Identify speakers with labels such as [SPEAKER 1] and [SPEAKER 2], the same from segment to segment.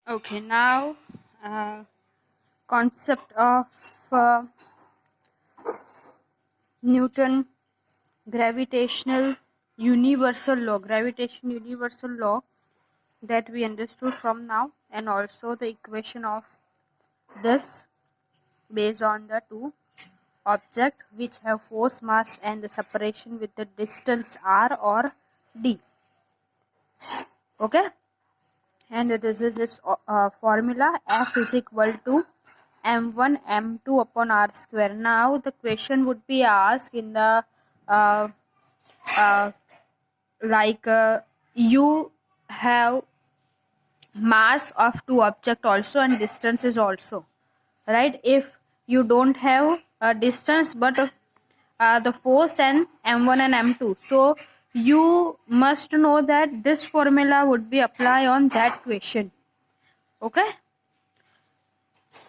[SPEAKER 1] Okay, now concept of Newton gravitation universal law that we understood from now, and also the equation of this based on the two object which have force, mass and the separation with the distance r or d. Okay, and this is its formula. F is equal to m1 m2 upon r square. Now the question would be asked in the uh, uh, you have mass of two object also and distances also, right? If you don't have a distance but the force and m1 and m2, so you must know that this formula would be applied on that question. Okay,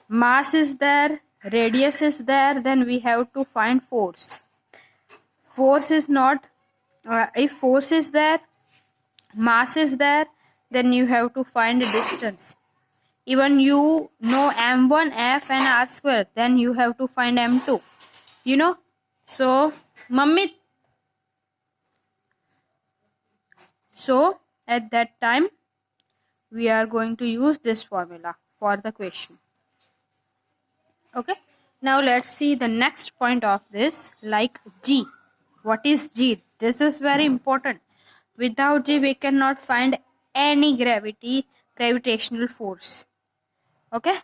[SPEAKER 1] mass is there, radius is there, then we have to find force. Force is not if force is there, mass is there, then you have to find a distance. Even you know m1 f and r square, then you have to find m2, you know. So mummy, so at that time we are going to use this formula for the question. Okay, now let's see the next point of this, like g. What is g? This is very important. Without g we cannot find any gravitational force. Okay,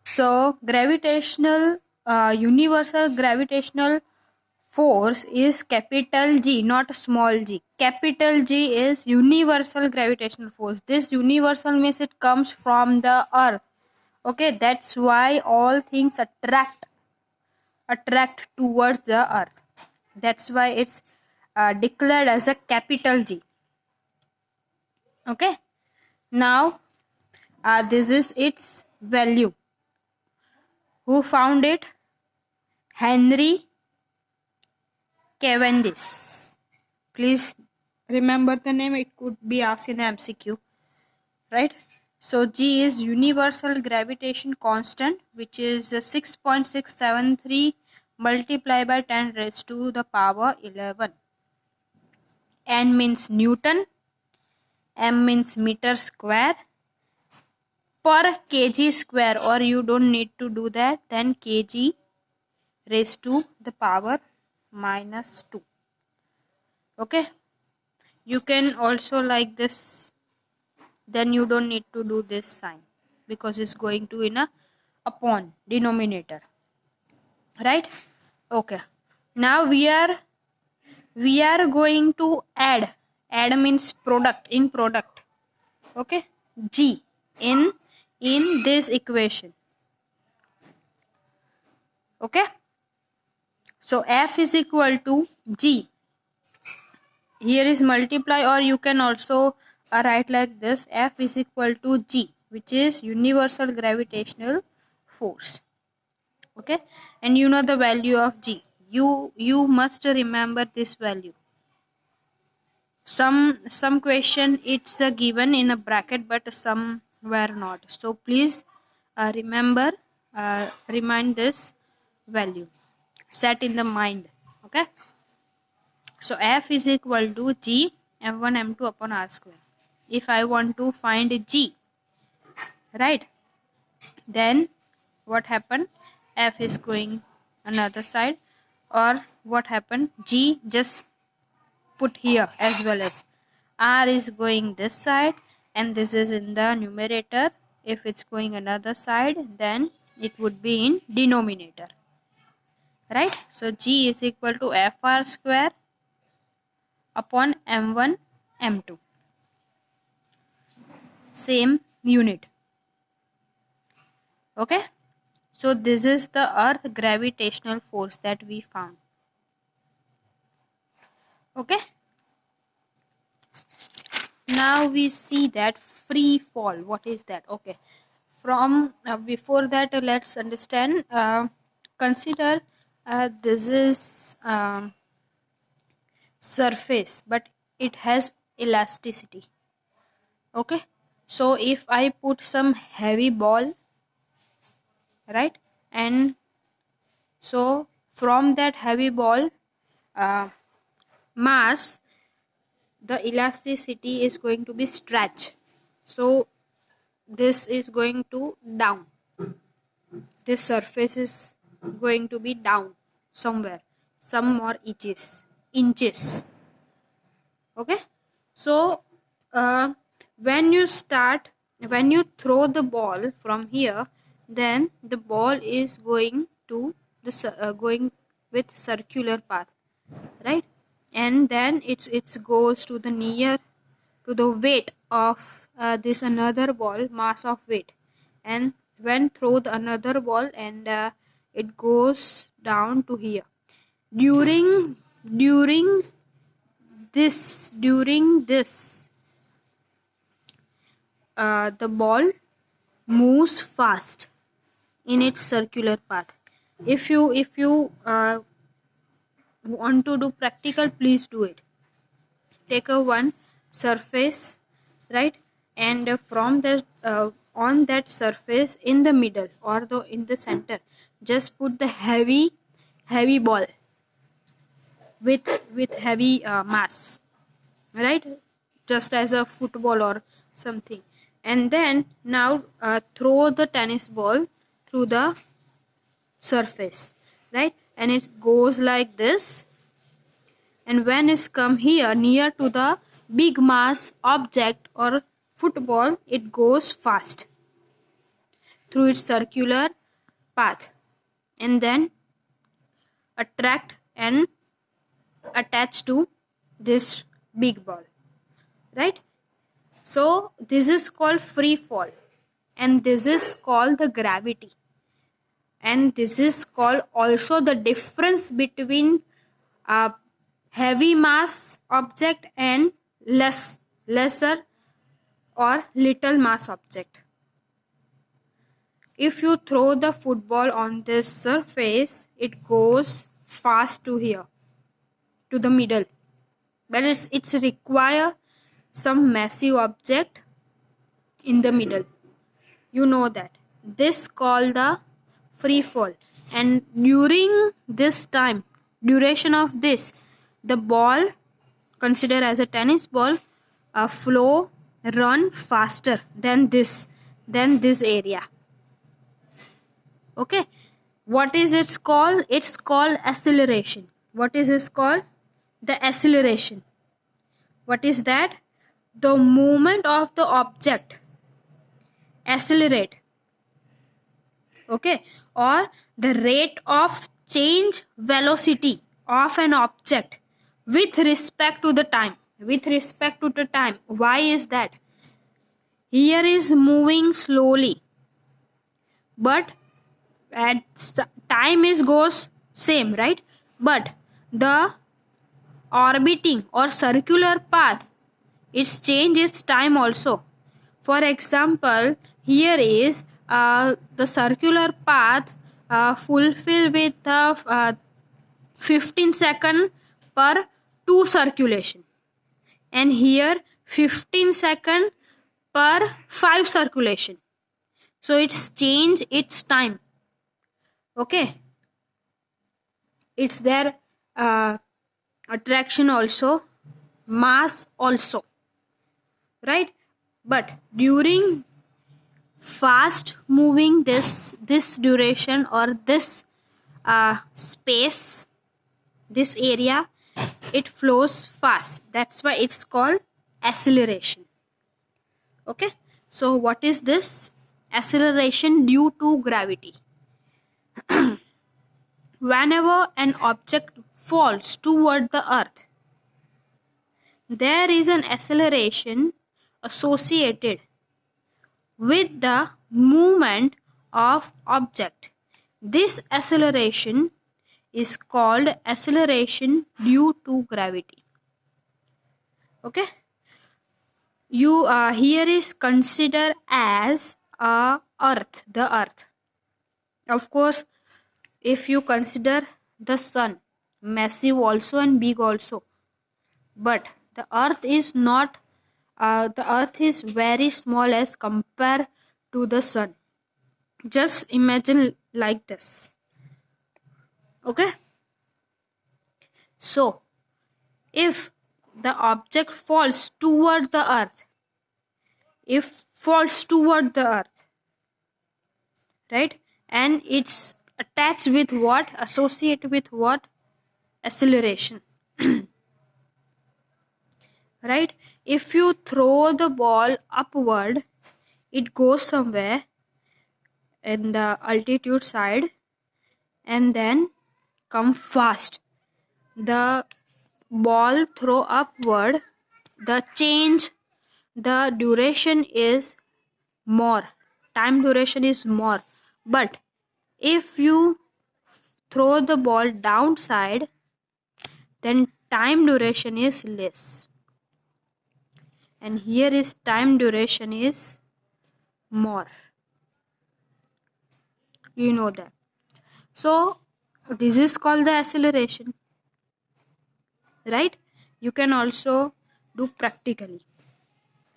[SPEAKER 1] so universal gravitational force is capital G, not small g. Capital G is universal gravitational force. This universal means it comes from the earth. Okay, that's why all things attract towards the earth. That's why it's declared as a capital G. Okay, now this is its value. Who found it? Henry Cavendish. Please remember the name, it could be asked in the MCQ, right? So G is universal gravitation constant, which is 6.673 multiplied by 10 raised to the power 11. N means Newton, M means meter square per kg square, or you don't need to do that, then kg raised to the power -2. Okay, you can also like this, then you don't need to do this sign because it's going to in a upon denominator, right? Okay, now we are going to add means product, in product. Okay, g in this equation. Okay, so f is equal to g. Here is multiply, or you can also write like this, F is equal to G, which is universal gravitational force. Okay, and you know the value of G. You must remember this value. Some question it's given in a bracket, but some were not. So please remind this value, set in the mind. Okay, so F is equal to G m1 m2 upon r square. If I want to find G, right, then what happened? F is going another side, or what happened? G just put here as well as R is going this side, and this is in the numerator. If it's going another side, then it would be in denominator, right? So G is equal to FR square upon m1 m2, same unit. Okay, so this is the earth gravitational force that we found. Okay, now we see that free fall. What is that? Okay, from before that let's understand, consider this is surface, but it has elasticity. Okay, So if I put some heavy ball, right, and so from that heavy ball uh, mass, the elasticity is going to be stretched. So this is going to down. This surface is going to be down somewhere, some more inches. Okay. So uh, when you throw the ball from here, then the ball is going to going with circular path, right, and then it's goes to the near to the weight of this another ball, mass of weight, and when throw the another ball, and it goes down to here. During this the ball moves fast in its circular path. If you want to do practical, please do it. Take a one surface, right, and from the on that surface, in the middle or in the center, just put the heavy ball with heavy mass, right, just as a football or something, and then now throw the tennis ball through the surface, right, and it goes like this, and when it's come here near to the big mass object or football, it goes fast through its circular path, and then attract and attach to this big ball, right. So this is called free fall, and this is called the gravity, and this is called also the difference between a heavy mass object and lesser or little mass object. If you throw the football on this surface, it goes fast to here, to the middle, but it's require some massive object in the middle. You know that. This called the free fall, and during this time, duration of this, the ball, consider as a tennis ball, flow, run faster than this area. Okay. What is it called? It's called acceleration. What is this called? The acceleration. What is that? The movement of the object accelerate, okay, or the rate of change velocity of an object with respect to the time. Why is that? Here is moving slowly, but at time is goes same, right, but the orbiting or circular path, it's change its time also. For example, here is the circular path fulfilled with 15 second per 2 circulation, and here 15 second per 5 circulation. So it's change its time. Okay, it's their attraction also, mass also, right, but during fast moving this duration or this space, this area, it flows fast. That's why it's called acceleration. Okay, so what is this? Acceleration due to gravity. Whenever an object falls toward the earth, there is an acceleration associated with the movement of object. This acceleration is called acceleration due to gravity. Okay, you here is considered as the earth. Of course, if you consider the sun, massive also and big also, but the earth is not the earth is very small as compared to the sun. Just imagine like this. Okay, so if the object falls toward the earth, right, and it's attached with what, associated with what, acceleration. Right, if you throw the ball upward, it goes somewhere in the altitude side and then come fast. The ball throw upward, the duration is more, time duration is more. But if you throw the ball downside, then time duration is less, and here is time duration is more. You know that. So this is called the acceleration, right? You can also do practically.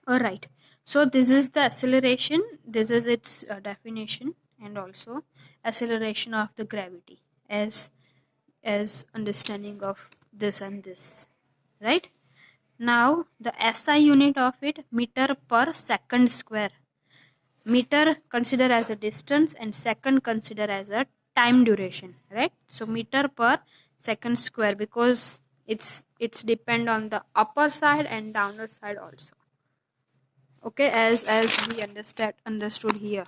[SPEAKER 1] All right, so this is the acceleration, this is its definition, and also acceleration of the gravity as understanding of this and this, right? Now the SI unit of it, meter per second square. Meter consider as a distance and second consider as a time duration, right? So meter per second square, because it's depend on the upper side and downer side also. Okay, as we understood here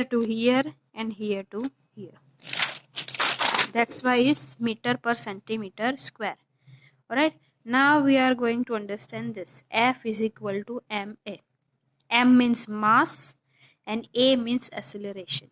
[SPEAKER 1] to here and here to here. That's why it's meter per centimeter square. Alright, now we are going to understand this. F is equal to ma. M means mass and a means acceleration.